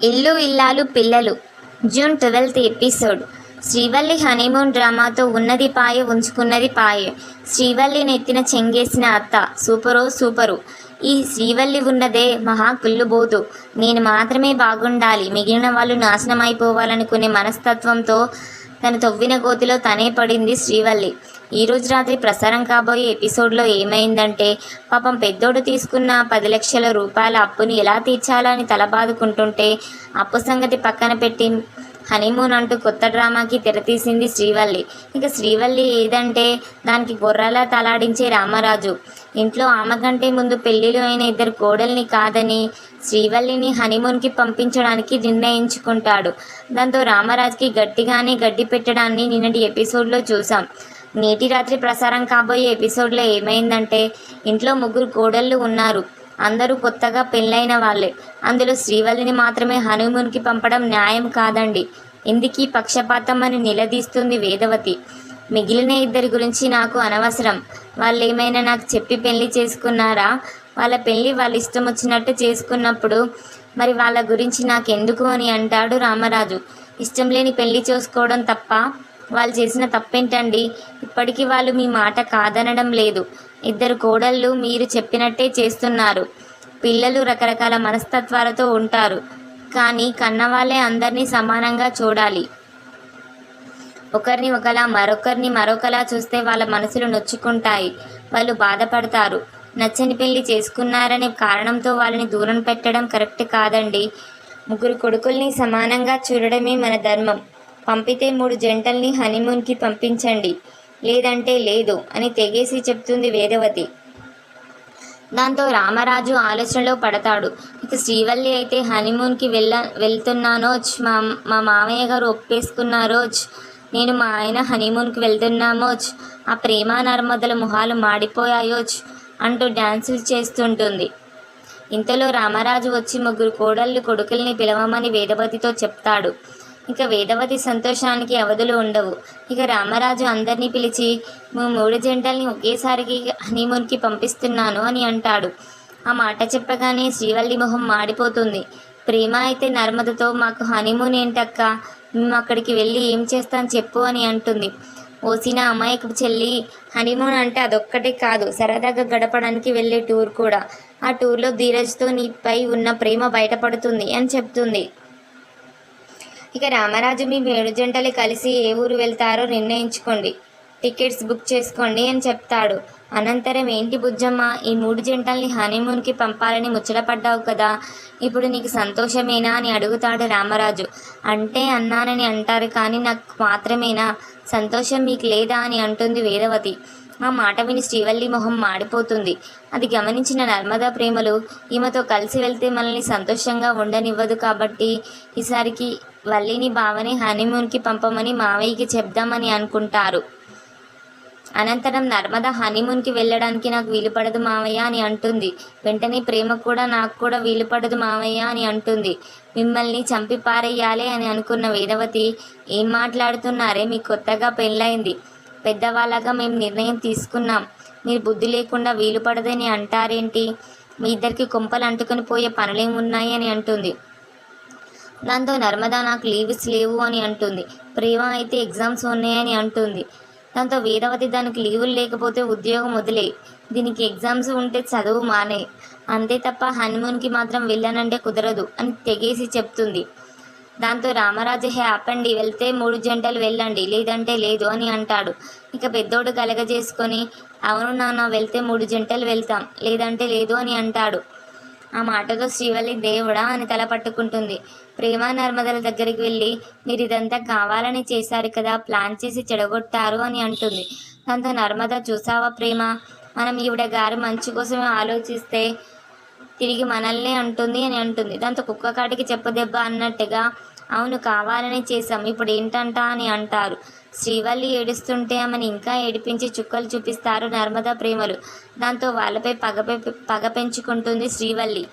ఇల్లు Illalu Pillalu June 12th episode. Srivalli honeymoon డ్రామాతో ఉన్నది పాయె ఉంచుకున్నది పాయె. శ్రీవల్లి నెత్తిన చెంగేసిన అత్త సూపరు. ఈ శ్రీవల్లి ఉన్నదే మహా కుళ్ళుబోతు. నేను మాత్రమే బాగుండాలి, మిగిలిన వాళ్ళు నాశనం అయిపోవాలనుకునే మనస్తత్వంతో తను తవ్విన గోతిలో తనే పడింది శ్రీవల్లి. ఈరోజు రాత్రి ప్రసారం కాబోయే ఎపిసోడ్లో ఏమైందంటే, పాపం పెద్దోడు తీసుకున్న 10 లక్షల రూపాయల అప్పుని ఎలా తీర్చాలని తలబాదుకుంటుంటే అప్పు సంగతి పక్కన పెట్టి హనీమూన్ అంటూ కొత్త డ్రామాకి తెరతీసింది శ్రీవల్లి. ఇక శ్రీవల్లి ఏదంటే దానికి గొర్రెలా తలాడించే రామరాజు. ఇంట్లో ఆమె కంటే ముందు పెళ్లిలో అయిన 2 కోడల్ని కాదని శ్రీవల్లిని హనీమూన్కి పంపించడానికి నిర్ణయించుకుంటాడు. దాంతో రామరాజుకి గట్టిగానే గడ్డి పెట్టడాన్ని నిన్నటి ఎపిసోడ్లో చూసాం. నేటి రాత్రి ప్రసారం కాబోయే ఎపిసోడ్లో ఏమైందంటే, ఇంట్లో 3 కోడళ్ళు ఉన్నారు. అందరూ కొత్తగా పెళ్ళైన వాళ్ళే. అందులో శ్రీవల్లిని మాత్రమే హనీమూన్కి పంపడం న్యాయం కాదండి. ఎందుకీ పక్షపాతం అని నిలదీస్తుంది వేదవతి. మిగిలిన 2 గురించి నాకు అనవసరం. వాళ్ళు ఏమైనా నాకు చెప్పి పెళ్లి చేసుకున్నారా? వాళ్ళ పెళ్ళి వాళ్ళ ఇష్టం వచ్చినట్టు చేసుకున్నప్పుడు మరి వాళ్ళ గురించి నాకెందుకు అని అంటాడు రామరాజు. ఇష్టం లేని పెళ్లి చేసుకోవడం తప్ప వాళ్ళు చేసిన తప్పేంటండి? ఇప్పటికీ వాళ్ళు మీ మాట కాదనడం లేదు. 2 కోడళ్ళు మీరు చెప్పినట్టే చేస్తున్నారు. పిల్లలు రకరకాల మనస్తత్వాలతో ఉంటారు, కానీ కన్నవాళ్ళే అందరినీ సమానంగా చూడాలి. ఒకరిని ఒకలా మరొకరిని మరొకలా చూస్తే వాళ్ళ మనసులు నొచ్చుకుంటాయి, వాళ్ళు బాధపడతారు. నచ్చని పెళ్లి చేసుకున్నారనే కారణంతో వాళ్ళని దూరం పెట్టడం కరెక్ట్ కాదండి. 3 కొడుకుల్ని సమానంగా చూడడమే మన ధర్మం. పంపితే 3 జంటల్ని హనీమూన్కి పంపించండి, లేదంటే లేదు అని తెగేసి చెప్తుంది వేదవతి. దాంతో రామరాజు ఆలోచనలో పడతాడు. ఇక శ్రీవల్లి అయితే హనీమూన్కి వెళ్తున్నానోచ్, మా మామయ్య గారు ఒప్పేసుకున్నారోచ్, నేను మా ఆయన హనీమూన్కి వెళ్తున్నామోచ్, ఆ ప్రేమ నర్మదల మొహాలు మాడిపోయాయోచ్ అంటూ డ్యాన్సులు చేస్తుంటుంది. ఇంతలో రామరాజు వచ్చి 3 కోడళ్ళు కొడుకుల్ని పిలవమని వేదవతితో చెప్తాడు. ఇక వేదవతి సంతోషానికి అవధులు ఉండవు. ఇక రామరాజు అందరినీ పిలిచి 3 జంటల్ని ఒకేసారికి హనీమూన్కి పంపిస్తున్నాను అని అంటాడు. ఆ మాట చెప్పగానే శ్రీవల్లి మొహం మాడిపోతుంది. ప్రేమ అయితే నర్మదతో మాకు హనీమూన్ ఏంటక్క, మేము అక్కడికి వెళ్ళి ఏం చేస్తాం చెప్పు అని అంటుంది. ఓసిన అమాయకపు చెల్లి, హనీమూన్ అంటే అదొక్కటే కాదు, సరదాగా గడపడానికి వెళ్ళే టూర్ కూడా. ఆ టూర్లో ధీరజ్తో నీపై ఉన్న ప్రేమ బయటపడుతుంది అని చెప్తుంది. ఇక రామరాజు మీ 7 జంటలు కలిసి ఏ ఊరు వెళ్తారో నిర్ణయించుకోండి, టికెట్స్ బుక్ చేసుకోండి అని చెప్తాడు. అనంతరం ఏంటి బుజ్జమ్మ, ఈ 3 జంటల్ని హనీమూన్కి పంపాలని ముచ్చటపడ్డావు కదా, ఇప్పుడు నీకు సంతోషమేనా అని అడుగుతాడు రామరాజు. అంటే అన్నానని అంటారు, కానీ నాకు మాత్రమేనా సంతోషం, మీకు లేదా అని అంటుంది వేదవతి. ఆ మాట విని శ్రీవల్లి మొహం మాడిపోతుంది. అది గమనించిన నర్మదా ప్రేమలు, ఈమెతో కలిసి వెళ్తే మనల్ని సంతోషంగా ఉండనివ్వదు కాబట్టి ఈసారికి వల్లిని బావని హనీమూన్కి పంపమని మావయ్యకి చెప్దామని అనుకుంటారు. అనంతరం నర్మద హనీమూన్కి వెళ్ళడానికి నాకు వీలుపడదు మావయ్య అని అంటుంది. వెంటనే ప్రేమ కూడా నాకు కూడా వీలుపడదు మావయ్య అని అంటుంది. మిమ్మల్ని చంపి పారేయాలి అని అనుకున్న వేదవతి, ఏం మాట్లాడుతున్నారే, మీకు కొత్తగా పెళ్ళైంది, పెద్దవాళ్ళగా మేము నిర్ణయం తీసుకున్నాం, మీరు బుద్ధి లేకుండా వీలుపడదని అంటారేంటి, మీ ఇద్దరికి కొంపలు అంటుకొని పోయే పనులేమున్నాయి అని అంటుంది. దాంతో నర్మద నాకు లీవ్స్ లేవు అని అంటుంది. ప్రేమ అయితే ఎగ్జామ్స్ ఉన్నాయని అంటుంది. దాంతో వేదవతి దానికి లీవులు లేకపోతే ఉద్యోగం వదిలే, దీనికి ఎగ్జామ్స్ ఉంటే చదువు మానే, అంతే తప్ప హనీమూన్కి మాత్రం వెళ్ళానంటే కుదరదు అని తెగేసి చెప్తుంది. దాంతో రామరాజు ఆపండి, వెళ్తే 3 జంటలు వెళ్ళండి, లేదంటే లేదు అని అంటాడు. ఇక పెద్దోడు కలగజేసుకొని, అవును నాన్న, వెళ్తే 3 జంటలు వెళ్తాం, లేదంటే లేదు అని అంటాడు. ఆ మాటతో శ్రీవల్లి దేవుడా అని తల పట్టుకుంటుంది. ప్రేమ నర్మదల దగ్గరికి వెళ్ళి, మీరు ఇదంతా కావాలని చేశారు కదా, ప్లాన్ చేసి చెడగొట్టారు అని అంటుంది. దాంతో నర్మద, చూసావా ప్రేమ, మనం ఈవిడ గారి మంచి కోసమే ఆలోచిస్తే తిరిగి మనల్నే అంటుంది అని అంటుంది. దాంతో కుక్క కాటికి చెప్పదెబ్బ అన్నట్టుగా, అవును కావాలని చేశాం, ఇప్పుడు ఏంటంట అని అంటారు. శ్రీవల్లి ఏడుస్తుంటే ఆమెను ఇంకా ఏడిపించి చుక్కలు చూపిస్తారు నర్మదా ప్రేమలు. దాంతో వాళ్ళపై పగ పెంచుకుంటుంది శ్రీవల్లి.